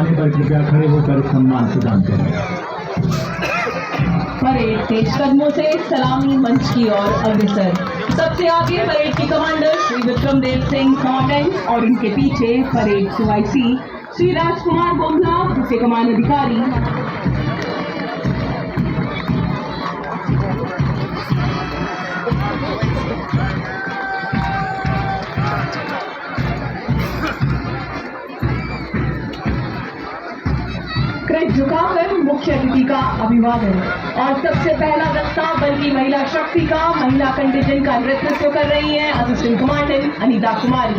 आने पर कृपया खड़े होकर सम्मान प्रदान करें। परेड तेज कदमों से सलामी मंच की ओर अग्रसर। सबसे आगे परेड के कमांडर श्री विक्रमदेव सिंह कमांडेंट और उनके पीछे परेड CYC श्री राजकुमार बोंगला मुख्य कमान अधिकारी। क्रेस्ट झुकाकर मुख्य अतिथि का अभिवादन। और सबसे पहला दस्ता बल की महिला शक्ति का महिला कंटिजेंट का नेतृत्व कर रही हैं असिस्टेंट कमांडेंट अनीता कुमारी।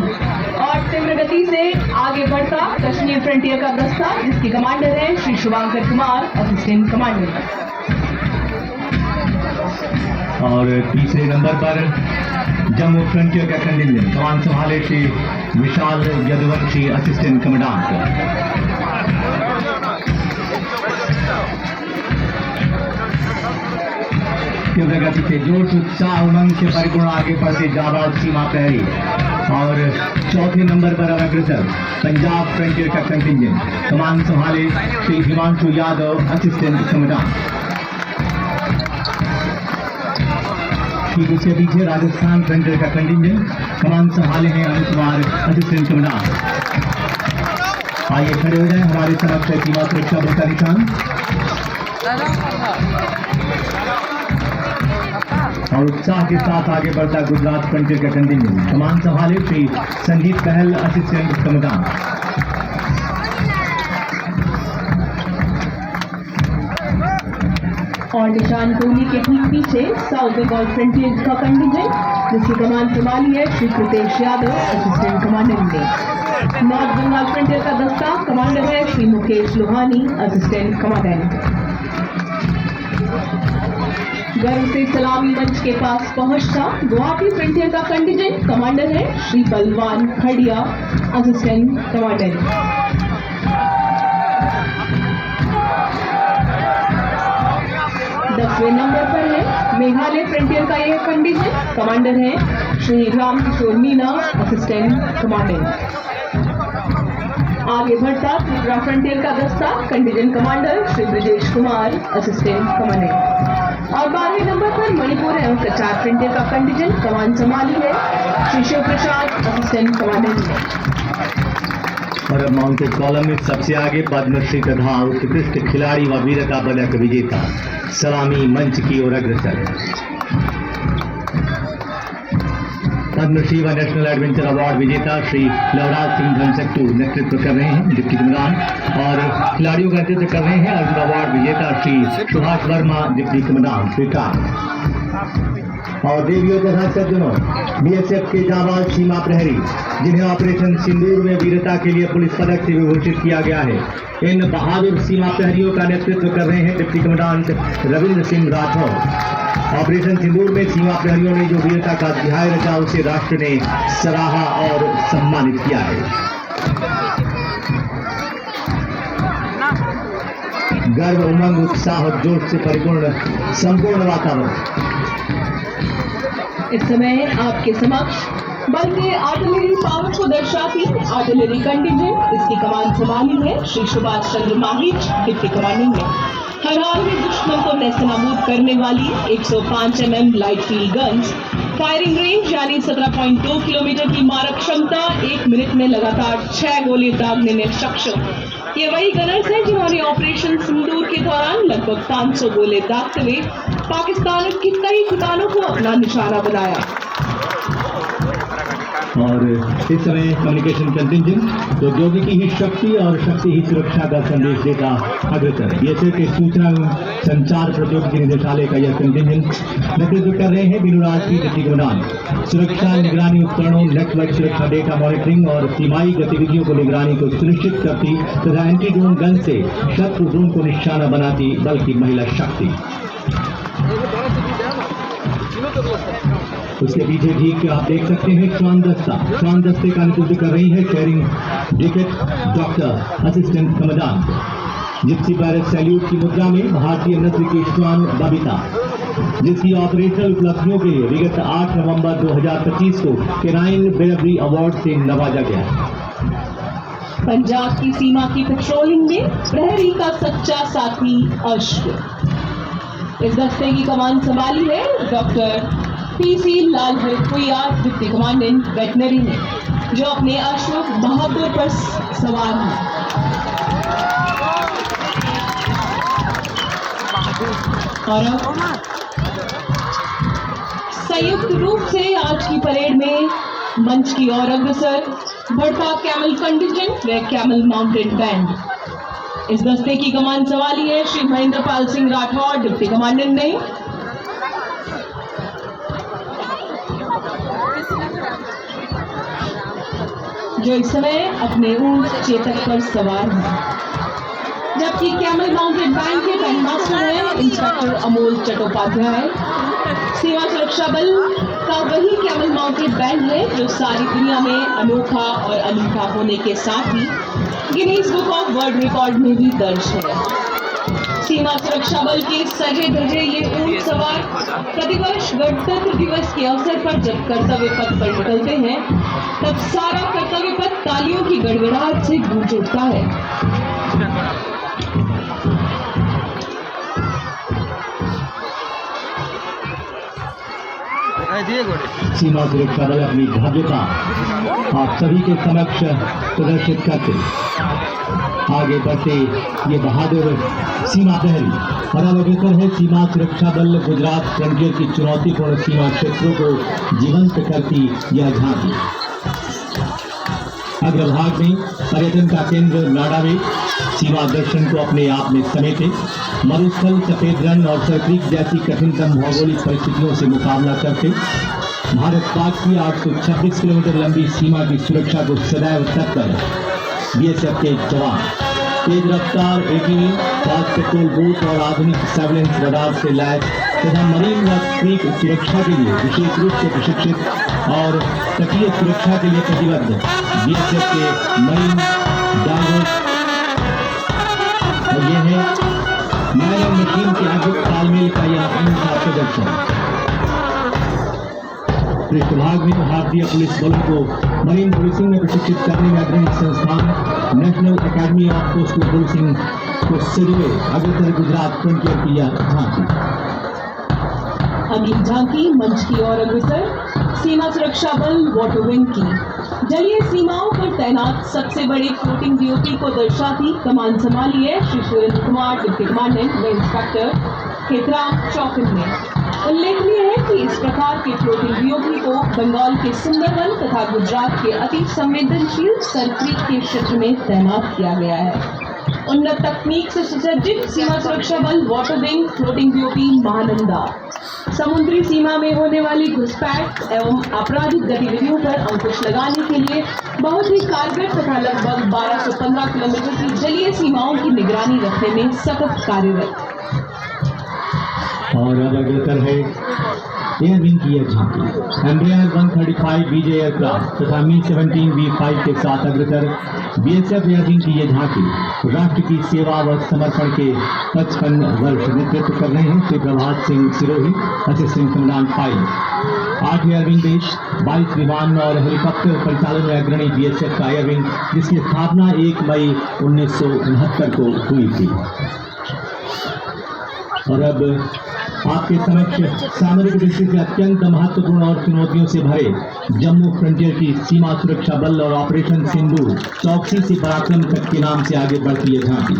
और तीव्र गति से आगे बढ़ता कश्मीर फ्रंटियर का दस्ता जिसके कमांडर हैं श्री शुभांकर कुमार असिस्टेंट कमांडेंट। और तीसरे नंबर पर जम्मू फ्रंटियर का कंटिजेंट कमान संभाले श्री विशाल यदुवंशी असिस्टेंट कमांडेंट। तीव्र गति से जोश उत्साह उमंग से परिपूर्ण आगे बढ़ते जाबाज सीमा प्रहरी। और चौथे नंबर पर अग्रसर पंजाब फ्रंटियर का कंटिजेंट कमान संभाले श्री हिमांशु यादव असिस्टेंट कमांडेंट। ठीक उसके पीछे राजस्थान फ्रंटियर का कंटिजेंट कमान संभाले हैं अमित कुमार असिस्टेंट कमांडेंट। आइए खड़े हो जाए, हमारे समक्ष सीमा सुरक्षा बल का निशान। और उत्साह के साथ आगे बढ़ता गुजरात फ्रंटियर का कंटिजेंट कमान संभाले श्री संजीत पहल असिस्टेंट कमांडेंट। और निशान कोहली के ठीक पीछे साउथ बंगाल फ्रंटियर का कंटिजेंट जिसकी कमान संभाली है श्री कृतेश यादव असिस्टेंट कमांडेंट ने। नॉर्थ बंगाल फ्रंटियर का दस्ता कमांडर है श्री मुकेश लोहानी असिस्टेंट कमांडेंट। गर्व से सलामी मंच के पास पहुंचता गुवाहाटी फ्रंटियर का कंटिजेंट कमांडर है श्री बलवान खड़िया असिस्टेंट कमांडेंट। 10वें नंबर पर है मेघालय फ्रंटियर का यह कंटिजेंट कमांडर है श्री राम किशोर मीना असिस्टेंट कमांडेंट। आगे बढ़ता त्रिपुरा फ्रंटियर का दस्ता contingent commander Shri Brajesh Kumar assistant commandant. और 12वें नंबर पर मणिपुर एवं कचार फ्रंटियर का कंटिजेंट कमान संभाली है श्री शिव प्रसाद असिस्टेंट कमांडेंट ने। और अब माउंटेड कॉलम में सबसे आगे पद्मश्री तथा उत्कृष्ट खिलाड़ी व वीरता पदक विजेता सलामी मंच की ओर अग्रसर। पद्मश्री व नेशनल एडवेंचर अवार्ड विजेता श्री लवराज सिंह धनसट्टू नेतृत्व कर रहे हैं डिप्टी कमांडेंट। और खिलाड़ियों का नेतृत्व कर रहे हैं अर्जुन अवार्ड विजेता Shri Subhash Verma deputy commandant retired. और देवियों तथा सज्जनों, BSF के जाबाज सीमा प्रहरी जिन्हें ऑपरेशन सिंदूर में वीरता के लिए पुलिस पदक से विभूषित किया गया है, इन बहादुर सीमा प्रहरियों का नेतृत्व कर रहे हैं deputy commandant Ravindra Singh Rathore. Operation Sindoor में सीमा प्रहरियों ने जो वीरता का अध्याय रचा उसे राष्ट्र ने सराहा और सम्मानित किया है। गर्व उमंग उत्साह और जोश से परिपूर्ण संपूर्ण वातावरण। इस समय आपके समक्ष बल के आर्टिलरी पावर को दर्शाती आर्टिलरी कंटिजेंट इसकी कमान संभाली है श्री सुभाष चंद्र माहिज डिप्टी कमांडेंट ने। हर हाल में दुश्मन को नेस्तनाबूद करने वाली 105 mm light field guns, firing range यानी 17.2 किलोमीटर की मारक क्षमता, 1 मिनट में लगातार 6 गोली दागने में सक्षम। ये वही गनर्स हैं जिन्होंने ऑपरेशन सिंदूर के दौरान लगभग 500 गोले दागते हुए पाकिस्तान के कई ठिकानों को अपना निशाना बनाया। और इस समय कम्युनिकेशन कंटिजेंट प्रौद्योगिकी ही शक्ति और शक्ति ही सुरक्षा का संदेश देता अग्रसर। BSF के सूचना संचार प्रौद्योगिकी निदेशालय का यह कंटिजेंट नेतृत्व कर रहे हैं बिनुराज की डिप्टी कमांडेंट। सुरक्षा निगरानी उपकरणों, नेटवर्क सुरक्षा, डेटा मॉनिटरिंग और सीमाई गतिविधियों को निगरानी को सुनिश्चित करती तथा एंटी ड्रोन गन से शत्रु ड्रोन को निशाना बनाती बल की महिला शक्ति। उसके पीछे ठीक आप देख सकते हैं श्वान दस्ता। श्वान दस्ते का नेतृत्व कर रही है sharing decade doctor assistant commandant. Gypsy parade salute की मुद्रा में भारतीय नस्ल की श्वान बबीता, जिसकी ऑपरेशनल उपलब्धियों के लिए विगत 8 नवंबर 2025 को केनाइन ब्रेवरी अवार्ड से नवाजा गया। पंजाब की सीमा की पेट्रोलिंग में प्रहरी का सच्चा साथी अश्व। इस दस्ते की कमान संभाली है डॉक्टर PC लाल भुइया, डिप्टी कमांडेंट वेटनरी ने, जो अपने अश्व बहादुर पर सवार हैं। और अब संयुक्त रूप से आज की परेड में मंच की ओर अग्रसर बढ़ता कैमल कंटिजेंट व कैमल माउंटेड बैंड। इस दस्ते की कमान संभाली है श्री महेंद्रपाल सिंह राठौर, डिप्टी कमांडेंट ने, जो इस समय अपने ऊंट चेतक पर सवार हैं। जबकि कैमल माउंटेड बैंड के बैंड मास्टर हैं इंस्पेक्टर अमोल चट्टोपाध्याय। सीमा सुरक्षा बल का वही कैमल माउंटेड बैंड है जो सारी दुनिया में अनोखा और अनूठा होने के साथ ही Guinness Book of World Record में भी दर्ज है। सीमा सुरक्षा बल के सजे धजे ये ऊंट सवार प्रतिवर्ष गणतंत्र दिवस के अवसर पर जब कर्तव्य पथ पर निकलते हैं, तब सारा कर्तव्य पथ तालियों की गड़गड़ाहट से गूंज उठता है। सीमा सुरक्षा बल अपनी भव्यता आप सभी के समक्ष प्रदर्शित करते आगे बढ़ते ये बहादुर सीमा प्रहरी। और अब अग्रसर है सीमा सुरक्षा बल गुजरात फ्रंटियर की चुनौतीपूर्ण सीमा क्षेत्रों को जीवंत करती यह झांकी। अग्रभाग में पर्यटन का केंद्र नाडावे सीमा दर्शन को अपने आप में समेटे मरुस्थल, सफेद रण और सरक्रीक जैसी कठिनतम भौगोलिक परिस्थितियों से मुकाबला करते भारत पाक की 826 किलोमीटर लंबी सीमा की सुरक्षा को सदैव तत्पर BSF के जवान तेज रफ्तार ATV, फास्ट पेट्रोल बोट और आधुनिक सर्वेलेंस रडार से लैस तथा मरीन व क्रीक सुरक्षा के लिए विशेष रूप से प्रशिक्षित और तटीय सुरक्षा के लिए प्रतिबद्ध BSF के मरीन डाइवर्स। और यह है मैन और मशीन के अद्भुत तालमेल का यह अनूठा प्रदर्शन। पृष्ठभाग में भारतीय पुलिस बलों को मरीन पुलिसिंग में प्रशिक्षित करने में अग्रणी संस्थान national academy of coastal policing को सजवे अग्रसर गुजरात फ्रंटियर की यह झांकी। अगली झांकी मंच की ओर अग्रसर सीमा सुरक्षा बल वाटर विंग की। जलीय सीमाओं पर तैनात सबसे बड़े फ्लोटिंग DOP को दर्शाती कमान संभाली है श्री सुरेंद्र कुमार, डिप्टी कमांडेंट व इंस्पेक्टर खेतराम चौकन ने। उल्लेखनीय है कि इस प्रकार के फ्लोटिंग DOP को बंगाल के सुंदरवन तथा गुजरात के अति संवेदनशील सरक्रीक के क्षेत्र में तैनात किया गया है। उन्नत तकनीक से सुसज्जित सीमा सुरक्षा बल water wing floating DOP Mahananda समुद्री सीमा में होने वाली घुसपैठ एवं आपराधिक गतिविधियों पर अंकुश लगाने के लिए बहुत ही कारगर तथा लगभग 1215 किलोमीटर की जलीय सीमाओं की निगरानी रखने में सतत कार्यरत। और अब अग्रसर है एयर विंग की यह झांकी। एम्ब्रियर 135 BJ एयरक्राफ्ट तथा Mi-17 V5 के साथ अग्रसर BSF एयर विंग की यह झांकी राष्ट्र की सेवा व समर्पण के 55 वर्ष नेतृत्व कर रहे हैं Shri Prabhat Singh Sirohi, assistant commandant pilot. 8 air wing base, 22 विमान और हेलीकॉप्टर परिचालन में अग्रणी BSF का एयर विंग, जिसकी स्थापना 1 मई 1969 को हुई थी। और अब आपके समक्ष सामरिक दृष्टि से अत्यंत महत्वपूर्ण और चुनौतियों से भरे जम्मू फ्रंटियर की सीमा सुरक्षा बल और ऑपरेशन सिंदूर चौकसी से पराक्रम तक के नाम से आगे बढ़ती है झांकी।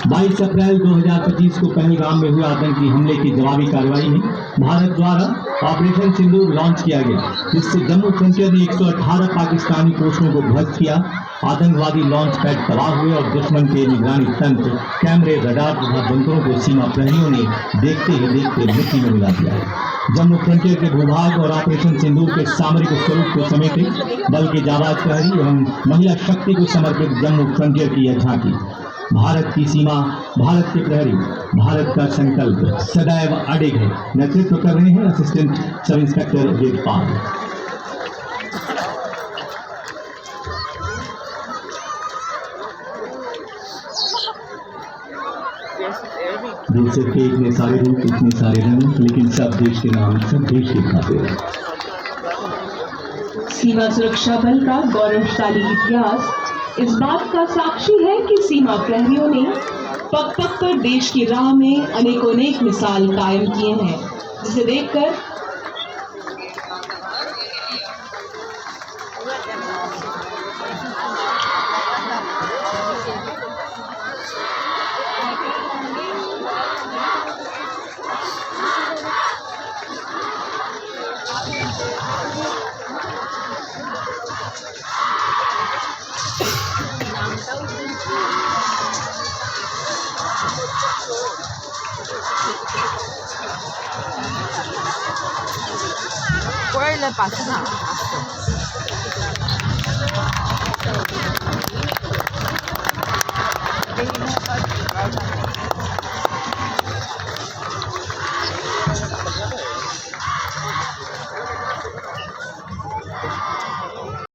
22 अप्रैल 2025 को पहलगाम में हुए आतंकी हमले की जवाबी कार्रवाई में भारत द्वारा ऑपरेशन सिंदूर लॉन्च किया गया, जिससे जम्मू फ्रंटियर ने 118 पाकिस्तानी पोस्टों को ध्वस्त किया। आतंकवादी लॉन्च पैड तबाह हुए और दुश्मन के निगरानी तंत्र, कैमरे, रडार तथा बंकरों को सीमा प्रहरियों ने देखते ही देखते मिट्टी में मिला दिया है। जम्मू फ्रंटियर के भूभाग और ऑपरेशन सिंदूर के सामरिक स्वरूप को समेटे बल के जाबाज प्रहरी एवं महिला शक्ति को समर्पित जम्मू फ्रंटियर की यह झांकी। भारत की सीमा, भारत के प्रहरी, भारत का संकल्प सदैव अडिग है। नेतृत्व कर रहे हैं असिस्टेंट सब इंस्पेक्टर वेदपाल। देश के इतने सारे रूप, इतने सारे रंग, लेकिन सब देश के नाम, सब देश के खातिर। सीमा सुरक्षा बल का गौरवशाली इतिहास इस बात का साक्षी है कि सीमा प्रहरियों ने पग पग पर देश की राह में अनेकों मिसाल कायम किए हैं, जिसे देखकर为了把市场